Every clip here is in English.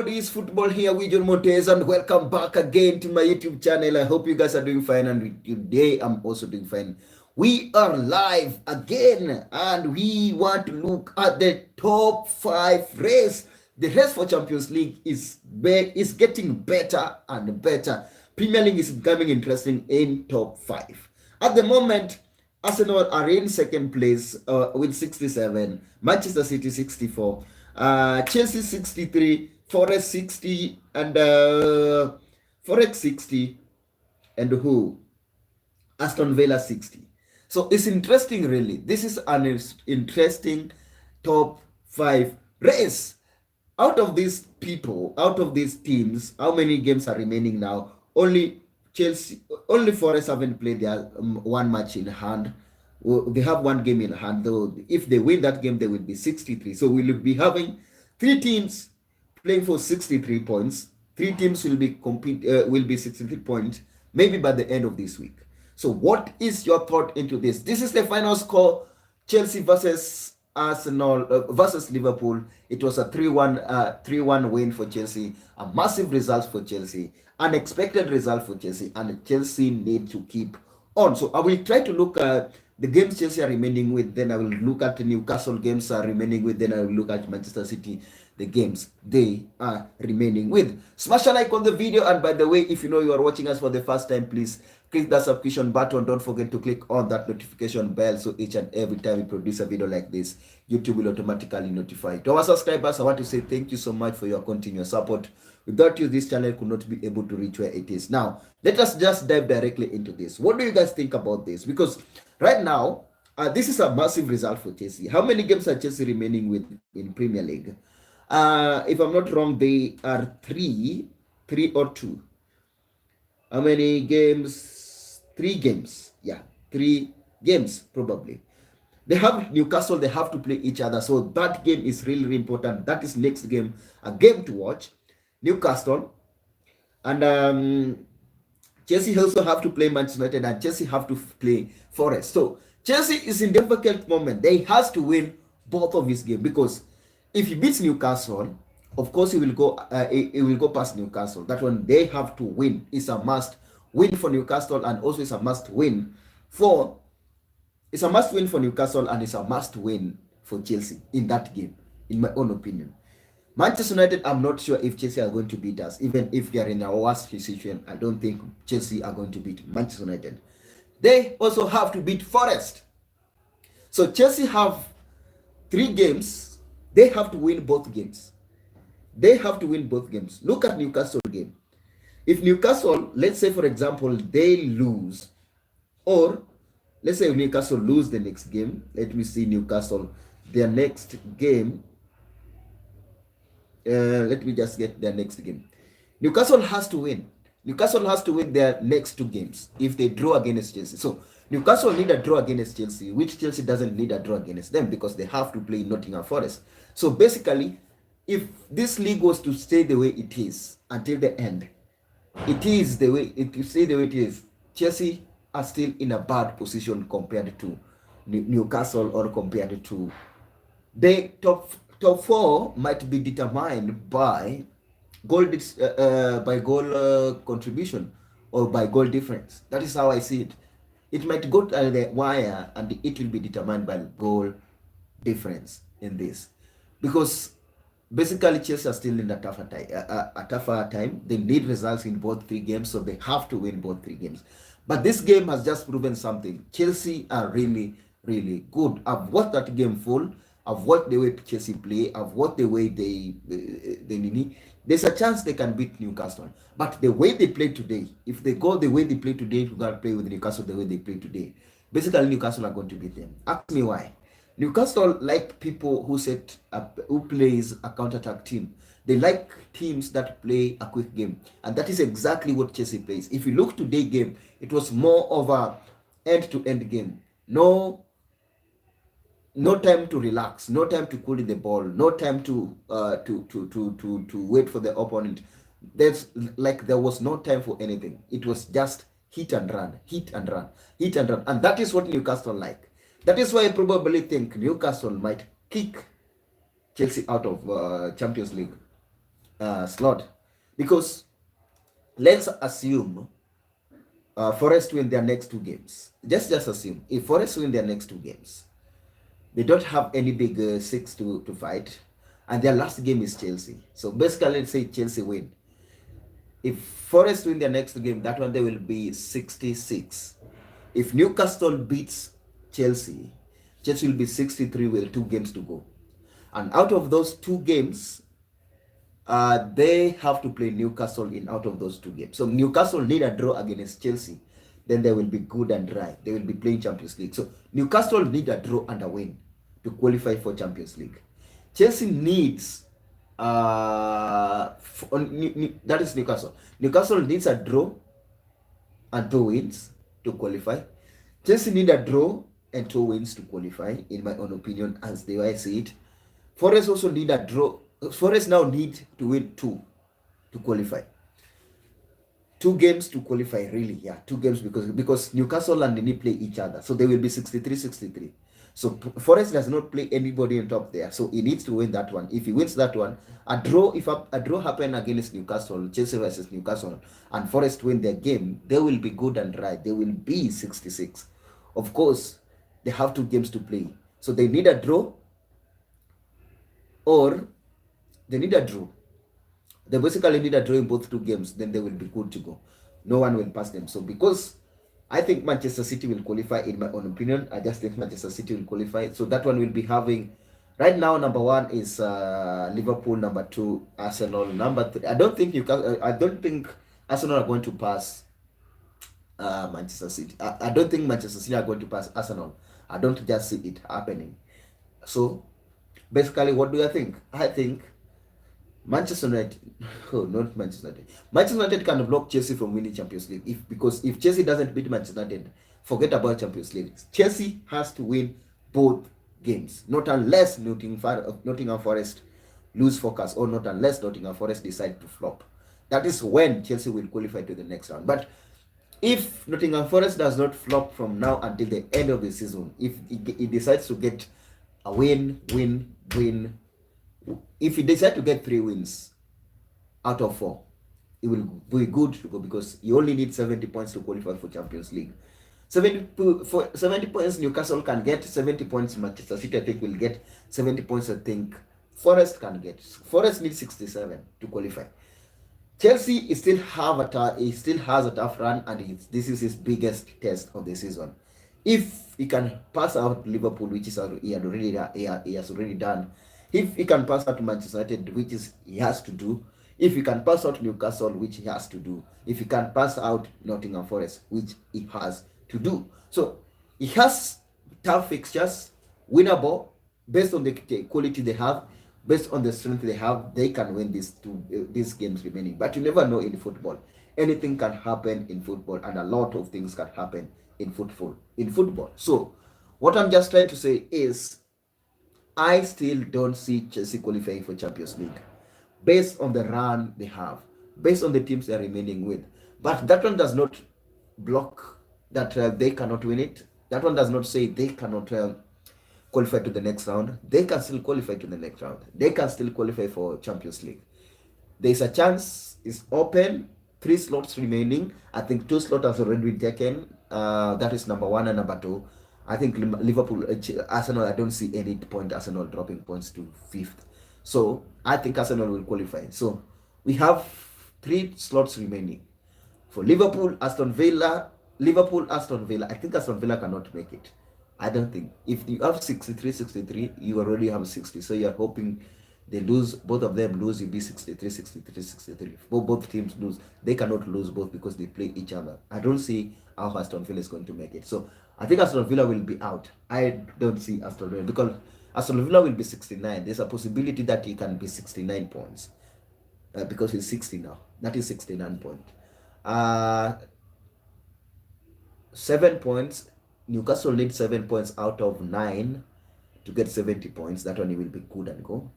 It's football here with John Montez, and welcome back again to my YouTube channel. I hope you guys are doing fine, and today I'm also doing fine. We are live again, and we want to look at the top five race. The race for Champions League is getting better and better. Premier League is becoming interesting in top five. At the moment, Arsenal are in second place with 67, Manchester City 64, Chelsea 63, Forest 60, and Forest 60, and who? Aston Villa 60. So it's interesting, really. This is an interesting top five race. Out of these people, out of these teams, how many games are remaining now? Only Forest haven't played their one match in hand. They have one game in hand, though. If they win that game, they will be 63. So we will be having three teams playing for 63 points. Three teams will be 63 points, maybe by the end of this week. So what is your thought into this? This is the final score: Chelsea versus Arsenal versus Liverpool. It was a 3-1 win for Chelsea, a massive result for Chelsea, unexpected result for Chelsea, and Chelsea need to keep on. So I will try to look at the games Chelsea are remaining with, then I will look at the Newcastle games are remaining with, then I will look at Manchester City, the games they are remaining with. Smash a like on the video, and by the way, if you know you are watching us for the first time, please click that subscription button. Don't forget to click on that notification bell, so each and every time we produce a video like this, YouTube will automatically notify. To our subscribers, I want to say thank you so much for your continuous support. Without you, this channel could not be able to reach where it is. Now, let us just dive directly into this. What do you guys think about this? Because right now, this is a massive result for Chelsea. How many games are Chelsea remaining with in Premier League? If I'm not wrong, they are three or two. How many games? 3 games. Yeah, 3 games probably. They have Newcastle, they have to play each other. So that game is really, really important. That is next game, a game to watch. Newcastle. And Chelsea also have to play Manchester United, and Chelsea have to play Forest. So Chelsea is in difficult moment. They has to win both of his games, because if he beats Newcastle, of course he will go past Newcastle. That one they have to win. It's a must win for Newcastle, and also it's a must win for Newcastle, and it's a must win for Chelsea in that game, in my own opinion. Manchester United, I'm not sure if Chelsea are going to beat us. Even if they are in a worse situation, I don't think Chelsea are going to beat Manchester United. They also have to beat Forest. So Chelsea have 3 games. They have to win both games. They have to win both games. Look at Newcastle game. If Newcastle, let's say for example, they lose, or let's say Newcastle lose the next game. Let me see Newcastle, their next game. Let me just get their next game. Newcastle has to win. Newcastle has to win their next 2 games if they draw against Chelsea. So Newcastle need a draw against Chelsea, which Chelsea doesn't need a draw against them, because they have to play Nottingham Forest. So basically, if this league was to stay the way it is until the end, it is the way it stay the way it is. Chelsea are still in a bad position compared to Newcastle, or compared to the top 4 might be determined by goal contribution, or by goal difference. That is how I see it. It might go to the wire, and it will be determined by goal difference in this, because basically Chelsea are still in a tougher time. They need results in both 3 games, so they have to win both 3 games. But this game has just proven something. Chelsea are really, really good. I've watched that game full. I've watched the way Chelsea play. I've watched the way they need. There's a chance they can beat Newcastle. But the way they play today, if they go the way they play today, if you gotta play with Newcastle the way they play today, basically Newcastle are going to beat them. Ask me why. Newcastle like people who plays a counter-attack team. They like teams that play a quick game, and that is exactly what Chelsea plays. If you look today game, it was more of a end-to-end game. No time to relax, no time to cool the ball, no time to wait for the opponent. There was no time for anything. It was just hit and run, hit and run, hit and run, and that is what Newcastle like. That is why I probably think Newcastle might kick Chelsea out of Champions League. slot, because let's assume Forest win their next 2 games. Just assume if Forest win their next 2 games, they don't have any big six to fight, and their last game is Chelsea. So basically, let's say Chelsea win. If Forest win their next game, that one they will be 66. If Newcastle beats Chelsea, Chelsea will be 63 with 2 games to go. And out of those 2 games, they have to play Newcastle in out of those 2 games. So Newcastle need a draw against Chelsea, then they will be good and dry. They will be playing Champions League. So Newcastle need a draw and a win to qualify for Champions League. Chelsea needs that is Newcastle. Newcastle needs a draw and 2 wins to qualify. Chelsea need a draw and 2 wins to qualify, in my own opinion, as the way I see it. Forest also need a draw. Forest now need to win 2 to qualify. 2 games to qualify, really. Yeah, 2 games, because Newcastle and Nini play each other. So they will be 63-63. So Forest does not play anybody on top there. So he needs to win that one. If he wins that one, if a draw happen against Newcastle, Chelsea versus Newcastle, and Forest win their game, they will be good and right. They will be 66. Of course, they have 2 games to play. So they need a draw, or they need a draw. They basically need a draw in both 2 games, then they will be good to go. No one will pass them. So because I think Manchester City will qualify, in my own opinion, I just think Manchester City will qualify. So that one will be having, right now, number 1 is Liverpool, number 2 Arsenal, number 3. I don't think Arsenal are going to pass Manchester City. I don't think Manchester City are going to pass Arsenal. I don't just see it happening. So basically, what do I think? I think Manchester United, not Manchester United. Manchester United can block Chelsea from winning Champions League, because if Chelsea doesn't beat Manchester United, forget about Champions League. Chelsea has to win both games, not unless Nottingham Forest lose focus, or not unless Nottingham Forest decide to flop. That is when Chelsea will qualify to the next round. But if Nottingham Forest does not flop from now until the end of the season, if it decides to get a win, if he decides to get 3 wins out of 4, it will be good to go, because you only need 70 points to qualify for Champions League. 70 points Newcastle can get, 70 points Manchester City I think will get, 70 points I think Forest can get. Forest needs 67 to qualify. Chelsea still has a tough run, and this is his biggest test of the season. If he can pass out Liverpool, which is he has already done, if he can pass out Manchester United, which is he has to do, if he can pass out Newcastle, which he has to do, if he can pass out Nottingham Forest, which he has to do. So he has tough fixtures, winnable, based on the quality they have, based on the strength they have, they can win these games remaining. But you never know in football. Anything can happen in football, and a lot of things can happen in football. So what I'm just trying to say is, I still don't see Chelsea qualifying for Champions League based on the run they have, based on the teams they're remaining with. But that one does not block that they cannot win it. That one does not say they cannot qualify to the next round. They can still qualify to the next round. They can still qualify for Champions League. There's a chance. It's open. 3 slots remaining. I think 2 slots have already been taken. That is number 1 and number 2. I think Liverpool, Arsenal, I don't see any point Arsenal dropping points to 5th. So I think Arsenal will qualify. So we have 3 slots remaining. For Liverpool, Aston Villa, I think Aston Villa cannot make it. I don't think. If you have 63, you already have 60. So you're hoping they lose, both of them lose, you'll be 63. Both teams lose. They cannot lose both because they play each other. I don't see how Aston Villa is going to make it. So I think Aston Villa will be out. I don't see Aston Villa, because Aston Villa will be 69. There's a possibility that he can be 69 points. Because he's 60 now. That is 69 points. 7 points. Newcastle needs 7 points out of 9 to get 70 points. That one will be good and go.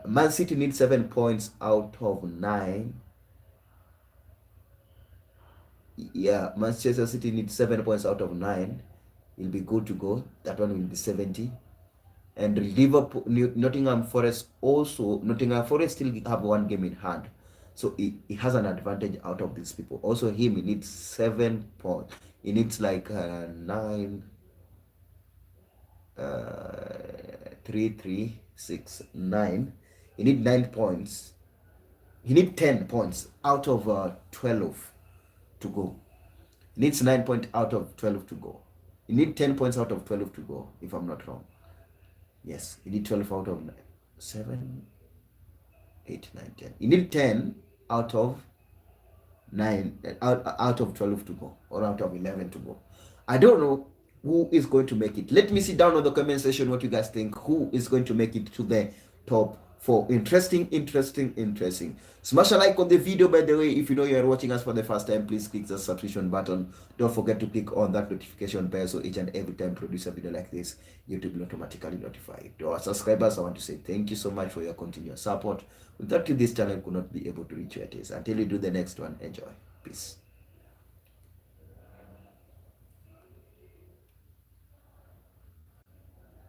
Man City needs 7 points out of 9. Yeah, Manchester City needs 7 points out of 9. It'll be good to go. That one will be 70. And Liverpool, Nottingham Forest also, Nottingham Forest still have one game in hand. So he has an advantage out of these people. Also him, he needs 7 points. He needs like 9, 3, 6, 9. He need 9 points. He need 10 points out of 12 to go. He needs 9 points out of 12 to go. He need 10 points out of 12 to go, if I'm not wrong. Yes, he need 12 out of 9. 7, 8, 9, 10. You need 10 out of 9, out of 12 to go, or out of 11 to go. I don't know who is going to make it. Let me see down on the comment section what you guys think. Who is going to make it to the top 4? Interesting. Smash a like on the video, by the way. If you know you are watching us for the first time, please click the subscription button. Don't forget to click on that notification bell so each and every time I produce a video like this, YouTube will automatically notify you. To our subscribers, I want to say thank you so much for your continuous support. Without you, this channel could not be able to reach where it is. Until you do the next one, enjoy. Peace.